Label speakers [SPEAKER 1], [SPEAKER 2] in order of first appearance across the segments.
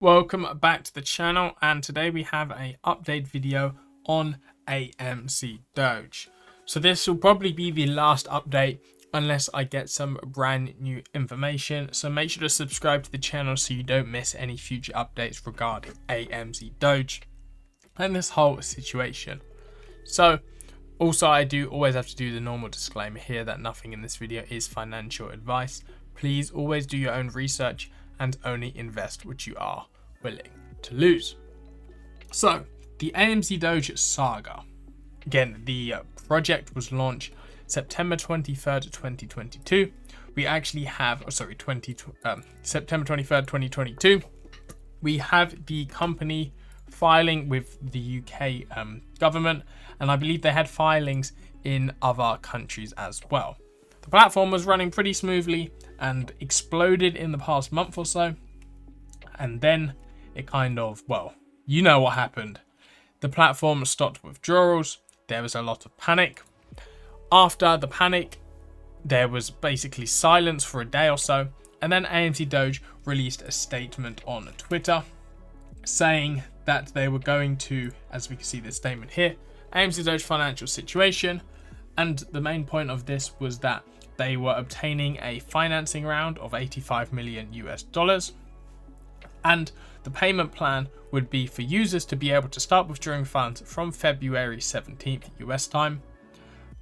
[SPEAKER 1] Welcome back to the channel, and today we have a update video on Amz Doge. So this will probably be the last update unless I get some brand new information. So make sure to subscribe to the channel so you don't miss any future updates regarding Amz Doge and this whole situation. So also I do always have to do the normal disclaimer here that nothing in this video is financial advice. Please always do your own research and only invest what you are willing to lose. So the Amz Doge saga. Again, the project was launched September 23rd, 2022. We actually have, September 23rd, 2022. We have the company filing with the UK government, and I believe they had filings in other countries as well. The platform was running pretty smoothly and exploded in the past month or so. And then it kind of, well, you know what happened. The platform stopped withdrawals. There was a lot of panic. After the panic, there was basically silence for a day or so. And then Amz Doge released a statement on Twitter saying that they were going to, as we can see this statement here, Amz Doge financial situation. And the main point of this was that they were obtaining a financing round of $85 million US. And the payment plan would be for users to be able to start withdrawing funds from February 17th US time,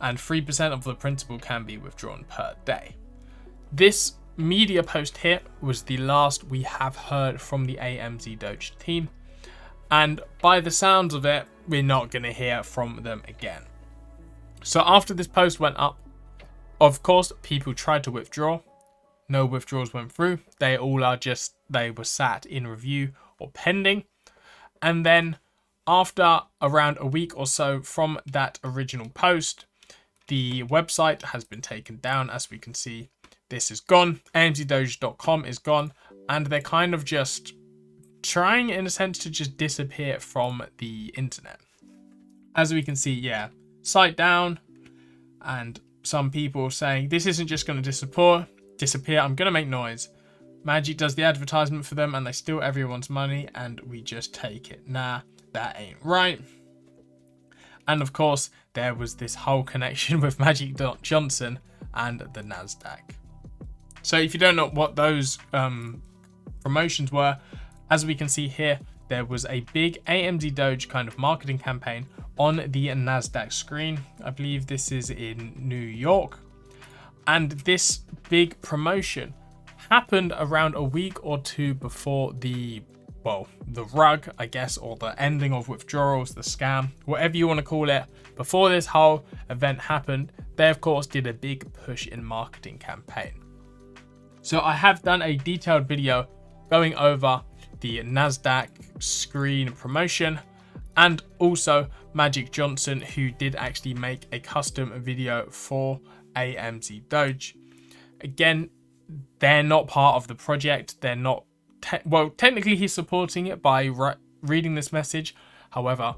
[SPEAKER 1] and 3% of the principal can be withdrawn per day. This media post here was the last we have heard from the Amz Doge team, and by the sounds of it, we're not going to hear from them again. So after this post went up, of course, people tried to withdraw. No withdrawals went through. They were sat in review or pending. And then after around a week or so from that original post, the website has been taken down. As we can see, this is gone. Amzdoge.com is gone. And they're kind of just trying, in a sense, to just disappear from the internet. As we can see, yeah, site down. And some people saying, this isn't just going to disappear, I'm going to make noise. Magic does the advertisement for them and they steal everyone's money and we just take it. Nah, that ain't right. And of course, there was this whole connection with Magic Johnson and the Nasdaq. So if you don't know what those promotions were, as we can see here, there was a big Amz Doge kind of marketing campaign on the Nasdaq screen. I believe this is in New York. And this big promotion happened around a week or two before the rug, I guess, or the ending of withdrawals, the scam, whatever you want to call it. Before this whole event happened, they of course did a big push in marketing campaign. So I have done a detailed video going over the Nasdaq screen promotion and also Magic Johnson, who did actually make a custom video for Amz Doge. Again, they're not part of the project. They're not, technically he's supporting it by reading this message. However,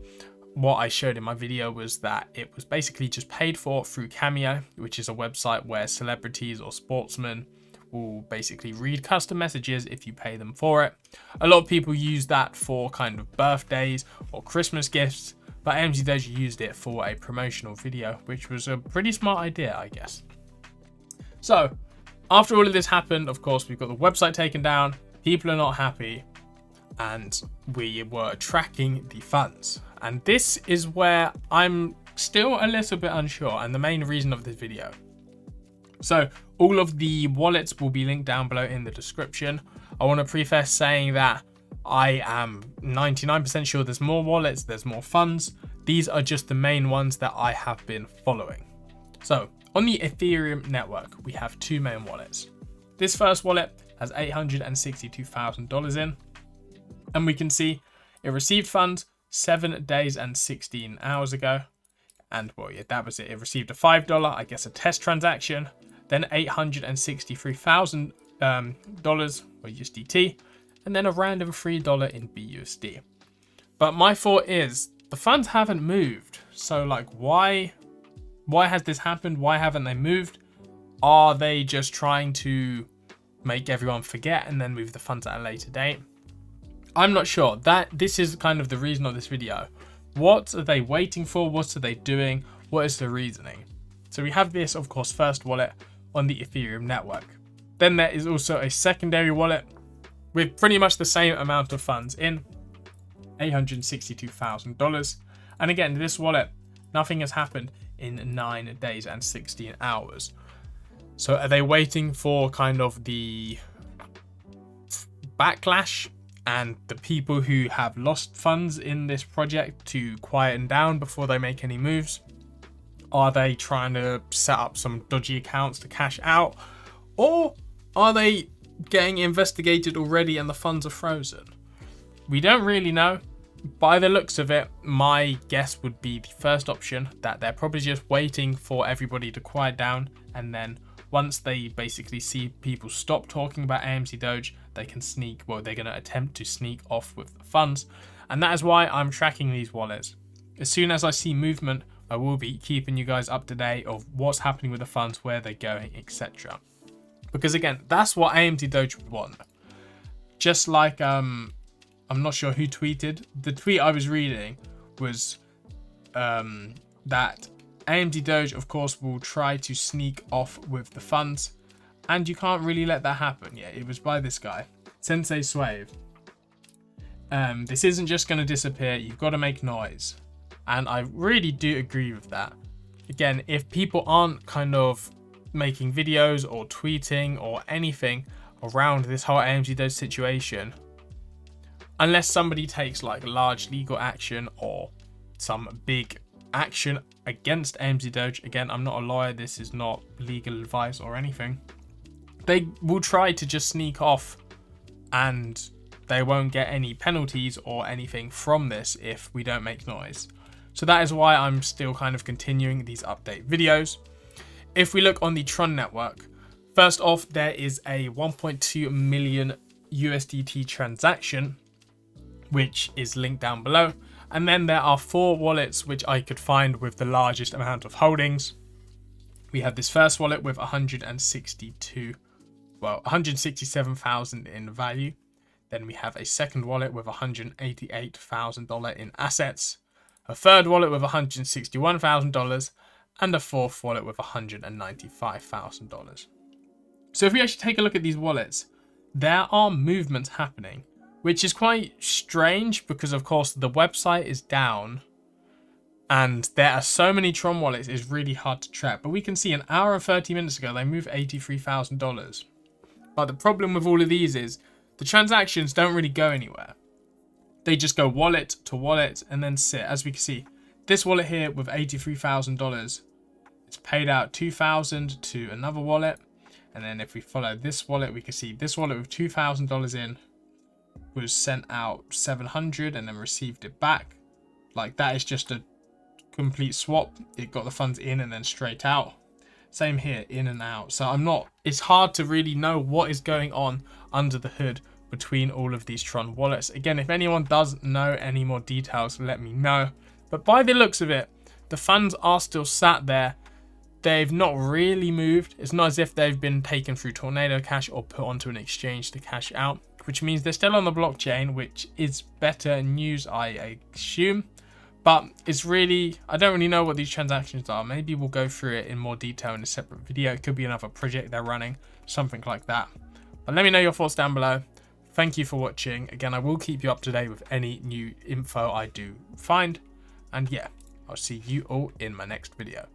[SPEAKER 1] what I showed in my video was that it was basically just paid for through Cameo, which is a website where celebrities or sportsmen will basically read custom messages if you pay them for it. A lot of people use that for kind of birthdays or Christmas gifts, but Amz Doge used it for a promotional video, which was a pretty smart idea, I guess. So after all of this happened, of course, we've got the website taken down, people are not happy, and we were tracking the funds. And this is where I'm still a little bit unsure, and the main reason of this video. So all of the wallets will be linked down below in the description. I want to preface saying that I am 99% sure there's more wallets, there's more funds. These are just the main ones that I have been following. So on the Ethereum network, we have two main wallets. This first wallet has $862,000 in, and we can see it received funds 7 days and 16 hours ago. And well, yeah, that was it. It received a $5, I guess, a test transaction, then $863,000 or USDT, and then a random $3 in BUSD. But my thought is the funds haven't moved. So like, why has this happened? Why haven't they moved? Are they just trying to make everyone forget and then move the funds at a later date? I'm not sure. This is kind of the reason of this video. What are they waiting for? What are they doing? What is the reasoning? So we have this, of course, first wallet on the Ethereum network. Then there is also a secondary wallet with pretty much the same amount of funds in, $862,000. And again, this wallet, nothing has happened in 9 days and 16 hours. So are they waiting for kind of the backlash and the people who have lost funds in this project to quieten down before they make any moves? Are they trying to set up some dodgy accounts to cash out? Or are they getting investigated already and the funds are frozen? We don't really know. By the looks of it, my guess would be the first option, that they're probably just waiting for everybody to quiet down, and then once they basically see people stop talking about Amz Doge, they can sneak, well, they're going to attempt to sneak off with the funds. And that is why I'm tracking these wallets. As soon as I see movement, I will be keeping you guys up to date of what's happening with the funds, where they're going, etc. Because again, that's what Amz Doge would want. Just like, I'm not sure who tweeted. The tweet I was reading was that Amz Doge, of course, will try to sneak off with the funds. And you can't really let that happen. Yeah, it was by this guy, Sensei Swave. This isn't just going to disappear. You've got to make noise. And I really do agree with that. Again, if people aren't kind of making videos or tweeting or anything around this whole Amz Doge situation, unless somebody takes like large legal action or some big action against Amz Doge, again, I'm not a lawyer, this is not legal advice or anything, they will try to just sneak off and they won't get any penalties or anything from this if we don't make noise. So that is why I'm still kind of continuing these update videos. If we look on the Tron network, first off, there is a 1.2 million USDT transaction, which is linked down below. And then there are 4 wallets which I could find with the largest amount of holdings. We have this first wallet with 167,000 in value. Then we have a second wallet with $188,000 in assets, a third wallet with $161,000, and a fourth wallet with $195,000. So if we actually take a look at these wallets, there are movements happening, which is quite strange because, of course, the website is down and there are so many Tron wallets, it's really hard to track. But we can see an hour and 30 minutes ago, they moved $83,000. But the problem with all of these is the transactions don't really go anywhere. They just go wallet to wallet and then sit. As we can see, this wallet here with $83,000, it's paid out $2,000 to another wallet. And then if we follow this wallet, we can see this wallet with $2,000 in was sent out $700 and then received it back. Like, that is just a complete swap. It got the funds in and then straight out. Same here, in and out. So it's hard to really know what is going on under the hood between all of these Tron wallets. Again, if anyone does know any more details, let me know. But by the looks of it, the funds are still sat there. They've not really moved. It's not as if they've been taken through Tornado Cash or put onto an exchange to cash out, which means they're still on the blockchain, which is better news, I assume. But it's really, I don't really know what these transactions are. Maybe we'll go through it in more detail in a separate video. It could be another project they're running, something like that. But let me know your thoughts down below. Thank you for watching. Again, I will keep you up to date with any new info I do find. And yeah, I'll see you all in my next video.